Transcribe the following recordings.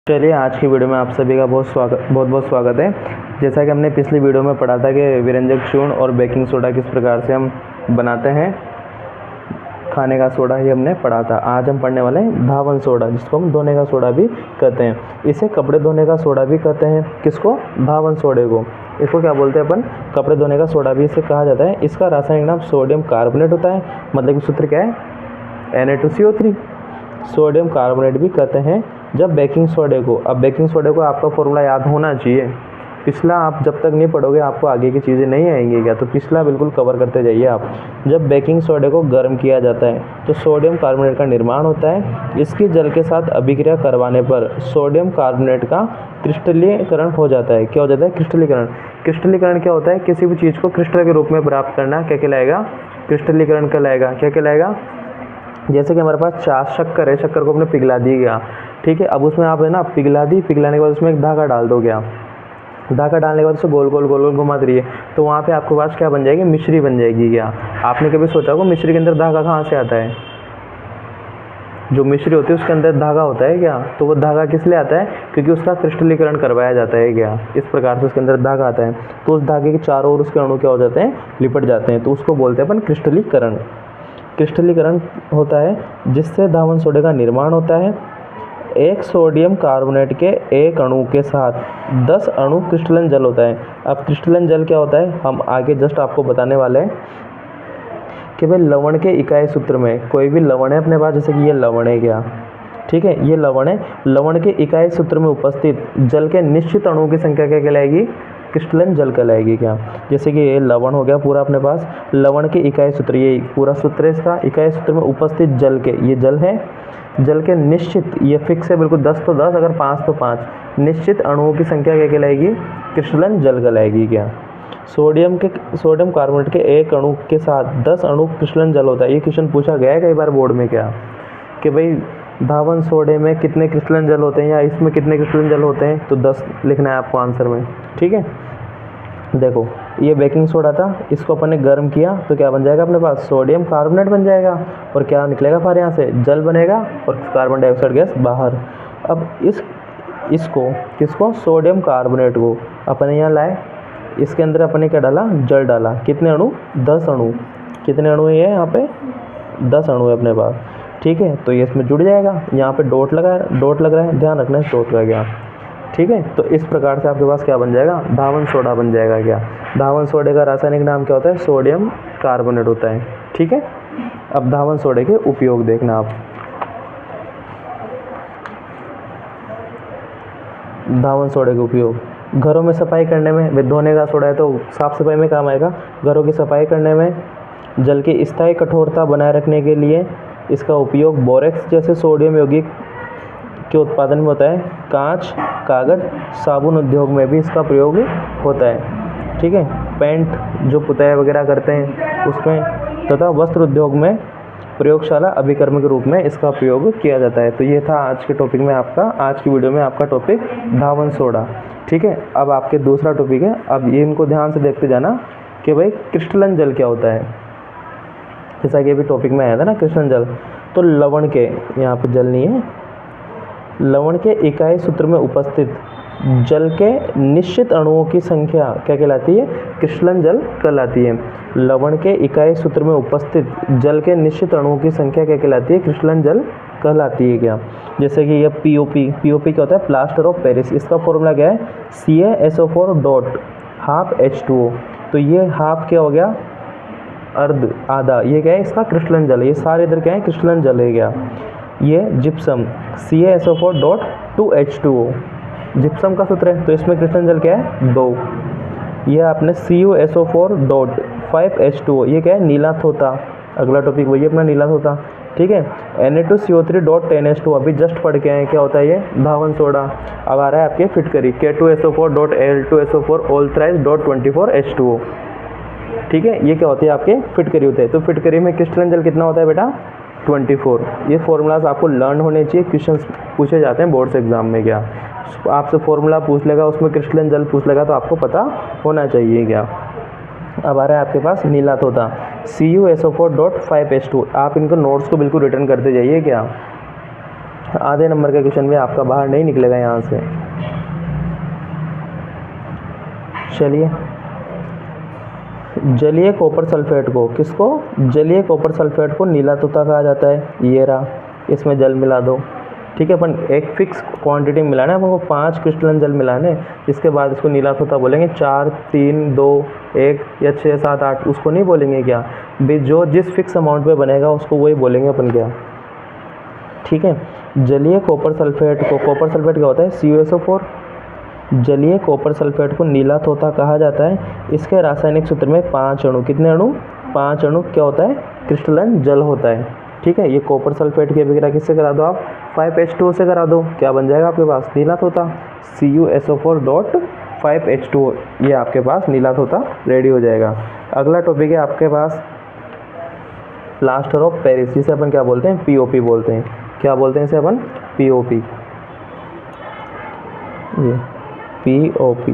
चलिए आज की वीडियो में आप सभी का बहुत बहुत स्वागत है। जैसा कि हमने पिछली वीडियो में पढ़ा था कि व्यंजक चूर्ण और बेकिंग सोडा किस प्रकार से हम बनाते हैं, खाने का सोडा ही हमने पढ़ा था। आज हम पढ़ने वाले हैं धावन सोडा, जिसको हम धोने का सोडा भी कहते हैं। इसे कपड़े धोने का सोडा भी कहते हैं। किसको? धावन सोडे को। इसको क्या बोलते हैं अपन? कपड़े धोने का सोडा भी इसे कहा जाता है। इसका रासायनिक नाम सोडियम कार्बोनेट होता है। मतलब कि सूत्र क्या है? Na2CO3। सोडियम कार्बोनेट भी कहते हैं। जब बेकिंग सोडे को, अब बेकिंग सोडे को आपका फॉर्मूला याद होना चाहिए। पिछला आप जब तक नहीं पढ़ोगे आपको आगे की चीज़ें नहीं आएंगी क्या, तो पिछला बिल्कुल कवर करते जाइए आप। जब बेकिंग सोडे को गर्म किया जाता है तो सोडियम कार्बोनेट का निर्माण होता है। इसकी जल के साथ अभिक्रिया करवाने पर सोडियम कार्बोनेट का क्रिस्टलीकरण हो जाता है। क्या हो जाता है? क्रिस्टलीकरण। क्रिस्टलीकरण क्या होता है? किसी भी चीज़ को क्रिस्टल के रूप में प्राप्त करना क्या कहलाएगा? क्रिस्टलीकरण कहलाएगा। क्या कहलाएगा? जैसे कि हमारे पास शक्कर है, शक्कर को हमने पिघला दी गया, ठीक है। अब उसमें आप है ना पिघलाने के बाद उसमें एक धागा डाल दो। क्या धागा डालने के बाद उसे गोल गोल घुमा दीजिए, तो वहाँ पे आपके पास क्या बन जाएगी? मिश्री बन जाएगी। क्या आपने कभी सोचा होगा मिश्री के अंदर धागा कहाँ से आता है? जो मिश्री होती है उसके अंदर धागा होता है। क्या तो वो धागा किस लिए आता है? क्योंकि उसका क्रिस्टलीकरण करवाया जाता है। क्या इस प्रकार से उसके अंदर धागा आता है, तो उस धागे के चारों ओर उसके अणु क्या हो जाते हैं? लिपट जाते हैं, तो उसको बोलते हैं अपन क्रिस्टलीकरण। क्रिस्टलीकरण होता है जिससे धावन सोडे का निर्माण होता है। एक सोडियम कार्बोनेट के एक अणु के साथ 10 अणु क्रिस्टलन जल होता है। अब क्रिस्टलन जल क्या होता है हम आगे जस्ट आपको बताने वाले हैं कि भाई लवण के इकाई सूत्र में कोई भी लवण है अपने पास, जैसे कि ये लवण है। क्या ठीक है, ये लवण है। लवण के इकाई सूत्र में उपस्थित जल के निश्चित अणुओं की संख्या क्या कहलाएगी? क्रिस्टलन जल कहलाएगी। क्या जैसे कि ये लवण हो गया पूरा अपने पास, लवण के इकाई सूत्र, ये पूरा सूत्र है इसका। इकाई सूत्र में उपस्थित जल के, ये जल है, जल के निश्चित, ये फिक्स है बिल्कुल 10 तो 10, अगर 5 तो 5, निश्चित अणुओं की संख्या क्या कहलाएगी? क्रिस्टलन जल कहलाएगी। क्या सोडियम कार्बोनेट के एक अणु के साथ 10 अणु क्रिस्टलन जल होता है। ये क्वेश्चन पूछा गया है कई बार बोर्ड में। क्या कि भाई धावन सोडे में कितने क्रिस्टलन जल होते हैं या इसमें कितने क्रिस्टलन जल होते हैं, तो 10 लिखना है आपको आंसर में, ठीक है। देखो ये बेकिंग सोडा था, इसको अपन ने गर्म किया तो क्या बन जाएगा अपने पास? सोडियम कार्बोनेट बन जाएगा, और क्या निकलेगा बाहर? यहाँ से जल बनेगा और कार्बन डाइऑक्साइड गैस बाहर। अब किसको? सोडियम कार्बोनेट को अपन ने यहाँ लाए, इसके अंदर अपन ने क्या डाला? जल डाला। कितने अणु? 10 अणु। कितने अणु है यहाँ पे? 10 अणु है अपने पास, ठीक है। तो ये इसमें जुड़ जाएगा। यहाँ पे डॉट लग रहा है, ध्यान रखना है डॉट का। क्या ठीक है, तो इस प्रकार से आपके पास क्या बन जाएगा? धावन सोडा बन जाएगा। क्या धावन सोडे का रासायनिक नाम क्या होता है? सोडियम कार्बोनेट होता है, ठीक है। अब धावन सोडे के उपयोग देखना आप। धावन सोडे के उपयोग घरों में सफाई करने में, धोने का सोडा है तो साफ सफाई में काम आएगा। घरों की सफाई करने में, जल की स्थायी कठोरता बनाए रखने के लिए इसका उपयोग बोरेक्स जैसे सोडियम यौगिक के उत्पादन में होता है। कांच, कागज, साबुन उद्योग में भी इसका प्रयोग होता है, ठीक है। पेंट जो पुताई वगैरह करते हैं उसमें, तथा वस्त्र उद्योग में प्रयोगशाला अभिकर्म के रूप में इसका प्रयोग किया जाता है। तो ये था आज के टॉपिक में आपका, आज की वीडियो में आपका टॉपिक धावन सोडा, ठीक है। अब आपके दूसरा टॉपिक है, अब ये इनको ध्यान से देखते जाना कि भाई क्रिस्टलन जल क्या होता है। जैसा कि अभी टॉपिक में आया था ना क्रिस्टलन जल, तो लवण के, यहाँ पे जल नहीं है, लवण के इकाई सूत्र में उपस्थित जल के निश्चित अणुओं की संख्या क्या कहलाती है? क्रिस्टलन जल कहलाती है। लवण के इकाई सूत्र में उपस्थित जल के निश्चित अणुओं की संख्या क्या कहलाती है? क्रिस्टलन जल कहलाती है। क्या जैसे कि यह पीओपी क्या होता है? Plaster of Paris. इसका फॉर्मूला क्या है? CaSO4 dot half H2O। तो ये हाफ क्या हो गया? अर्ध, आधा। ये क्या है? इसका क्रिस्टलन जल है। ये सारे इधर क्या है? क्रिस्टलन जल है। क्या ये gypsum CaSO4 dot 2H2O gypsum का सूत्र है, तो इसमें क्रिस्टलन जल क्या है? 2। यह आपने CuSO4 डॉट 5H2O, ये क्या है? नीला थोथा। अगला टॉपिक वही अपना नीला थोथा, ठीक है। Na2CO3 डॉट 10H2, अभी जस्ट पढ़ के आए, क्या होता है ये? धावन सोडा। अब आ रहा है आपके फिटकरी K2SO4 dot Al2SO4 all thrice dot 24H2O, ठीक है। ये क्या होते हैं? आपके फिटकरी होते हैं। तो फिटकरी में क्रिस्टलन जल कितना होता है बेटा? 24। ये फॉर्मूलाज आपको लर्न होने चाहिए, क्वेश्चंस पूछे जाते हैं बोर्ड्स एग्जाम में। क्या आपसे फॉर्मूला पूछ लेगा, उसमें क्रिस्टलन जल पूछ लेगा, तो आपको पता होना चाहिए। क्या अब आ रहा है आपके पास नीला तोता CuSO4 डॉट 5H2। आप इनको नोट्स को बिल्कुल रिटर्न करते जाइए। क्या आधे नंबर का क्वेश्चन भी आपका बाहर नहीं निकलेगा यहाँ से। चलिए, जलीय कॉपर सल्फेट को, किसको, जलीय कॉपर सल्फेट को नीला तोता कहा जाता है। ये रहा, इसमें जल मिला दो, ठीक है। अपन एक फिक्स क्वांटिटी में मिलाना है, अपन को 5 क्रिस्टलन जल मिलाने, इसके बाद इसको नीला तोता बोलेंगे। 4, 3, 2, 1 या 6, 7, 8 उसको नहीं बोलेंगे क्या, जो जिस फिक्स अमाउंट पे बनेगा उसको वही बोलेंगे अपन क्या, ठीक है। जलीय कॉपर सल्फेट को, कॉपर सल्फेट क्या होता है, CuSO4। जलीय कॉपर सल्फेट को नीला तोता कहा जाता है। इसके रासायनिक सूत्र में 5 अणु, कितने अणु, 5 अणु क्या होता है, क्रिस्टलन जल होता है, ठीक है। ये कॉपर सल्फेट की अभिक्रिया किससे करा दो आप, 5H2O से करा दो, क्या बन जाएगा आपके पास, नीला तोता। CuSO4.5H2O, ये आपके पास नीला तोता रेडी हो जाएगा। अगला टॉपिक है आपके पास प्लास्टर ऑफ पेरिस, जिसे अपन क्या बोलते हैं, POP बोलते हैं। क्या बोलते हैं इसे अपन, POP, ये POP,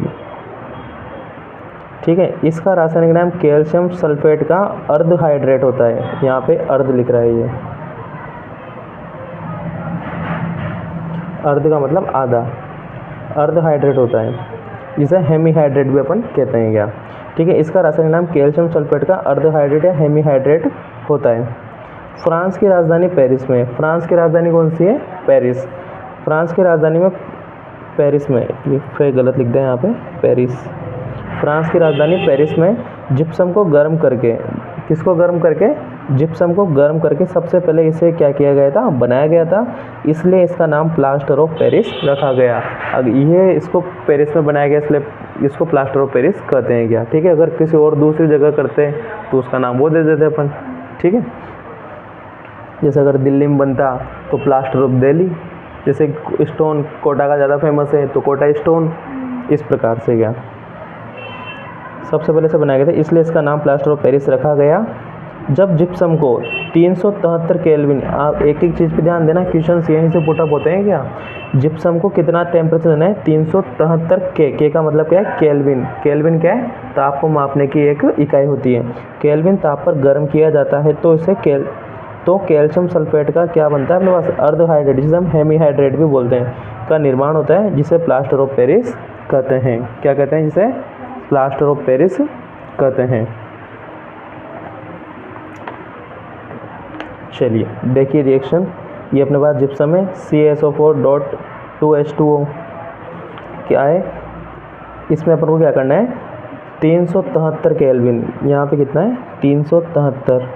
ठीक है। इसका रासायनिक नाम कैल्शियम सल्फेट का अर्ध हाइड्रेट होता है। यहाँ पे अर्ध लिख रहा है, ये अर्ध का मतलब आधा, अर्ध हाइड्रेट होता है, जिसे हेमीहाइड्रेट भी अपन कहते हैं क्या, ठीक है। इसका रासायनिक नाम कैल्शियम सल्फेट का अर्ध हाइड्रेट या हेमीहाइड्रेट होता है। फ्रांस की राजधानी पेरिस में, फ्रांस की राजधानी कौन सी है, पेरिस। फ्रांस की राजधानी में पेरिस में, ये फिर गलत लिख दें यहाँ पे, पेरिस। फ्रांस की राजधानी पेरिस में जिप्सम को गर्म करके, किसको गर्म करके, जिप्सम को गर्म करके सबसे पहले इसे क्या किया गया था, बनाया गया था, इसलिए इसका नाम प्लास्टर ऑफ पेरिस रखा गया। अब ये इसको पेरिस में बनाया गया, इसलिए इसको प्लास्टर ऑफ पेरिस कहते हैं क्या, ठीक है। अगर किसी और दूसरी जगह करते तो उसका नाम वो दे देते अपन, ठीक है। जैसे अगर दिल्ली में बनता तो प्लास्टर ऑफ दिल्ली, जैसे स्टोन कोटा का ज़्यादा फेमस है तो कोटा स्टोन, इस प्रकार से क्या सबसे पहले से बनाया गया था, इसलिए इसका नाम प्लास्टर ऑफ पेरिस रखा गया। जब जिप्सम को 373 केल्विन, आप एक एक चीज़ पे ध्यान देना, क्वेश्चन यहीं से पुटअप होते हैं क्या। जिप्सम को कितना टेम्परेचर देना है, 373 के का मतलब क्या है, केल्विन। केल्विन क्या है, ताप को मापने की एक इकाई होती है। केल्विन ताप पर गर्म किया जाता है तो इसे कैल्शियम सल्फेट का क्या बनता है अपने पास, अर्ध हाइड्रेट, जिसे हम हेमीहाइड्रेट भी बोलते हैं, का निर्माण होता है, जिसे प्लास्टर ऑफ पेरिस कहते हैं। क्या कहते हैं, जिसे प्लास्टर ऑफ पेरिस कहते हैं। चलिए देखिए रिएक्शन, ये अपने पास जिप्सम है, CaSO4.2H2O क्या है, इसमें अपन को क्या करना है, 373 केल्विन, यहाँ पे कितना है, 373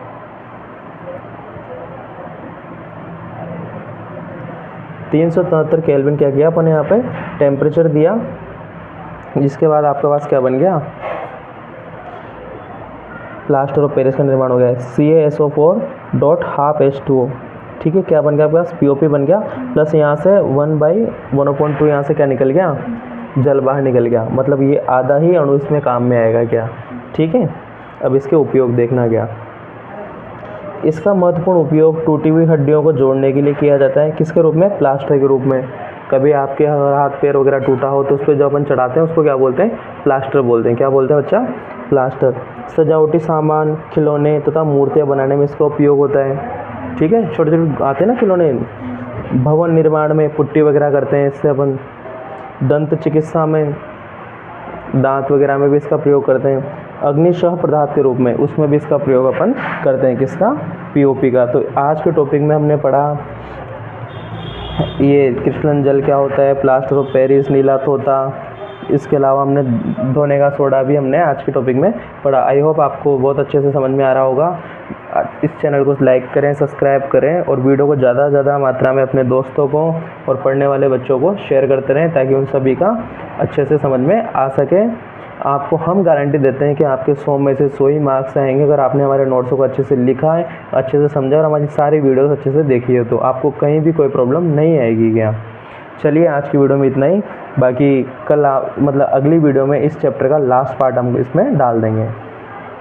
केल्विन क्या किया अपन यहाँ पे, टेम्परेचर दिया, जिसके बाद आपके पास क्या बन गया, प्लास्टर ऑफ पेरिस का निर्माण हो गया है, CaSO4.5H2O, ठीक है। क्या बन गया आपके पास, POP बन गया, प्लस यहाँ से 1/1/2 यहाँ से क्या निकल गया, जल बाहर निकल गया, मतलब ये आधा ही अणु इसमें काम में आएगा क्या, ठीक है। अब इसके उपयोग देखना क्या, इसका महत्वपूर्ण उपयोग टूटी हुई हड्डियों को जोड़ने के लिए किया जाता है, किसके रूप में, प्लास्टर के रूप में। कभी आपके हाथ पैर वगैरह टूटा हो तो उस पर जो अपन चढ़ाते हैं उसको क्या बोलते हैं, प्लास्टर बोलते हैं। क्या बोलते हैं बच्चा, प्लास्टर। सजावटी सामान, खिलौने तथा मूर्तियाँ बनाने में इसका उपयोग होता है, ठीक है। छोटे छोटे आते हैं ना खिलौने, भवन निर्माण में पुट्टी वगैरह करते हैं इससे अपन, दंत चिकित्सा में, दांत वगैरह में भी इसका प्रयोग करते हैं। अग्निशह पदार्थ के रूप में, उसमें भी इसका प्रयोग अपन करते हैं, किसका, POP का। तो आज के टॉपिक में हमने पढ़ा ये क्रिस्टलन जल क्या होता है, प्लास्टर ऑफ पेरिस, नीला तोता, इसके अलावा हमने धोने का सोडा भी हमने आज के टॉपिक में पढ़ा। आई होप आपको बहुत अच्छे से समझ में आ रहा होगा। इस चैनल को लाइक करें, सब्सक्राइब करें और वीडियो को ज़्यादा से ज़्यादा मात्रा में अपने दोस्तों को और पढ़ने वाले बच्चों को शेयर करते रहें, ताकि उन सभी का अच्छे से समझ में आ सके। आपको हम गारंटी देते हैं कि आपके 100 में से 100 ही मार्क्स आएंगे अगर आपने हमारे नोट्सों को अच्छे से लिखा है, अच्छे से समझा और हमारी सारी वीडियोस अच्छे से देखी है, तो आपको कहीं भी कोई प्रॉब्लम नहीं आएगी क्या। चलिए आज की वीडियो में इतना ही, बाकी कल मतलब अगली वीडियो में इस चैप्टर का लास्ट पार्ट हम इसमें डाल देंगे।